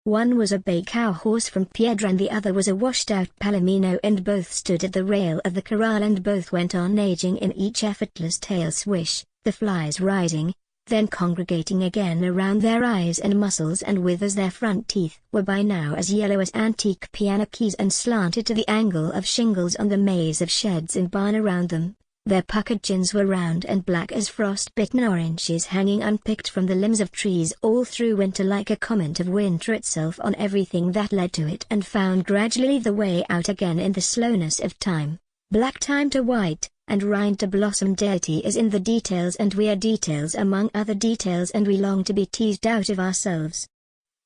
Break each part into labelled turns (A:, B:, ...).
A: One was a bay cow horse from Piedra and the other was a washed-out palomino, and both stood at the rail of the corral and both went on aging in each effortless tail swish, the flies rising, then congregating again around their eyes and muscles and withers. Their front teeth were by now as yellow as antique piano keys and slanted to the angle of shingles on the maze of sheds and barn around them. Their puckered chins were round and black as frost-bitten oranges hanging unpicked from the limbs of trees all through winter, like a comment of winter itself on everything that led to it and found gradually the way out again in the slowness of time. Black time to white, and rind to blossom. Deity is in the details, and we are details among other details, and we long to be teased out of ourselves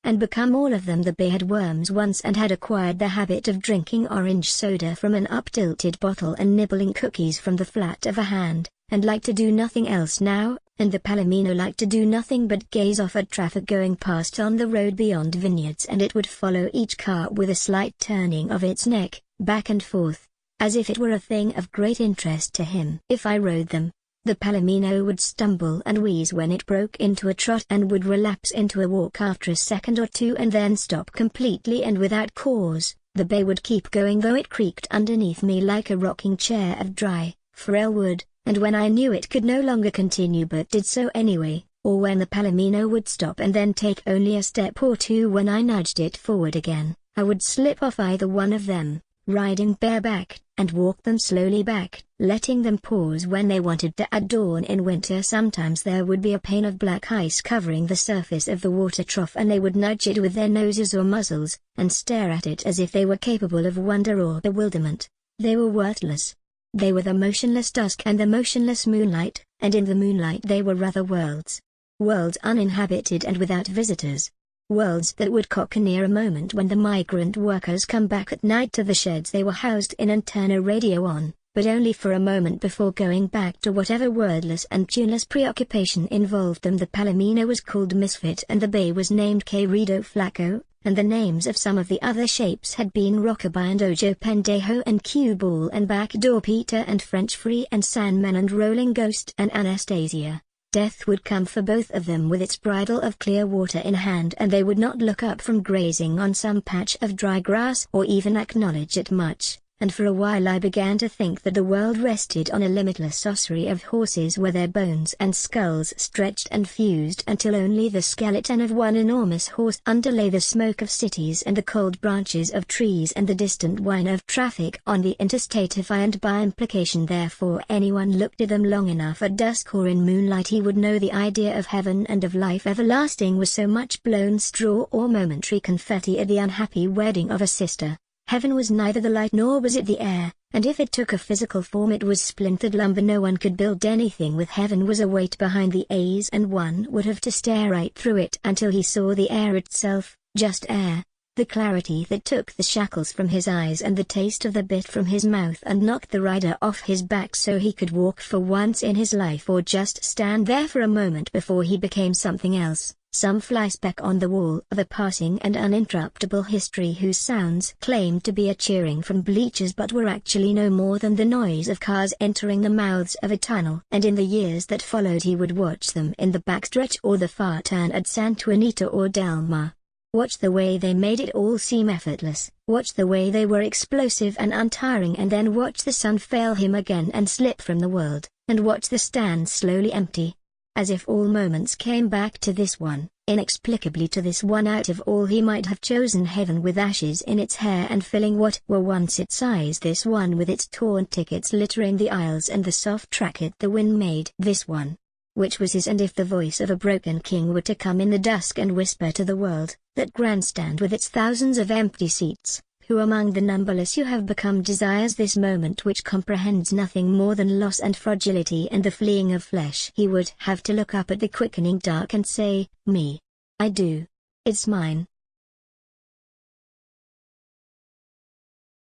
A: and become all of them. The bay had worms once and had acquired the habit of drinking orange soda from an up-tilted bottle and nibbling cookies from the flat of a hand, and liked to do nothing else now, and the palomino liked to do nothing but gaze off at traffic going past on the road beyond vineyards, and it would follow each car with a slight turning of its neck, back and forth, as if it were a thing of great interest to him. If I rode them, the palomino would stumble and wheeze when it broke into a trot and would relapse into a walk after a second or two and then stop completely and without cause. The bay would keep going though it creaked underneath me like a rocking chair of dry, frail wood, and when I knew it could no longer continue but did so anyway, or when the palomino would stop and then take only a step or two when I nudged it forward again, I would slip off either one of them, riding bareback, and walk them slowly back, letting them pause when they wanted to. At dawn in winter sometimes there would be a pane of black ice covering the surface of the water trough, and they would nudge it with their noses or muzzles, and stare at it as if they were capable of wonder or bewilderment. They were worthless. They were the motionless dusk and the motionless moonlight, and in the moonlight they were other worlds. Worlds uninhabited and without visitors. Worlds that would cockaneer a moment when the migrant workers come back at night to the sheds they were housed in and turn a radio on, but only for a moment before going back to whatever wordless and tuneless preoccupation involved them. The palomino was called Misfit and the bay was named Querido Flaco, and the names of some of the other shapes had been Rockabye and Ojo Pendejo and Cue Ball and Backdoor Peter and French Free and Sandman and Rolling Ghost and Anastasia. Death would come for both of them with its bridle of clear water in hand, and they would not look up from grazing on some patch of dry grass or even acknowledge it much, and for a while I began to think that the world rested on a limitless ossuary of horses where their bones and skulls stretched and fused until only the skeleton of one enormous horse underlay the smoke of cities and the cold branches of trees and the distant whine of traffic on the interstate. If I and by implication therefore anyone looked at them long enough at dusk or in moonlight, he would know the idea of heaven and of life everlasting was so much blown straw or momentary confetti at the unhappy wedding of a sister. Heaven was neither the light nor was it the air, and if it took a physical form it was splintered lumber. No one could build anything with heaven was a weight behind the A's, and one would have to stare right through it until he saw the air itself, just air, the clarity that took the shackles from his eyes and the taste of the bit from his mouth and knocked the rider off his back so he could walk for once in his life or just stand there for a moment before he became something else. Some fly speck on the wall of a passing and uninterruptible history whose sounds claimed to be a cheering from bleachers but were actually no more than the noise of cars entering the mouths of a tunnel. And in the years that followed he would watch them in the backstretch or the far turn at Santa Anita or Del Mar. Watch the way they made it all seem effortless, watch the way they were explosive and untiring, and then watch the sun fail him again and slip from the world, and watch the stand slowly empty. As if all moments came back to this one, inexplicably to this one. Out of all he might have chosen heaven with ashes in its hair and filling what were once its eyes, this one with its torn tickets littering the aisles and the soft racket the wind made. This one, which was his. And if the voice of a broken king were to come in the dusk and whisper to the world, that grandstand with its thousands of empty seats, who among the numberless you have become desires this moment which comprehends nothing more than loss and fragility and the fleeing of flesh, he would have to look up at the quickening dark and say, me. I do. It's mine.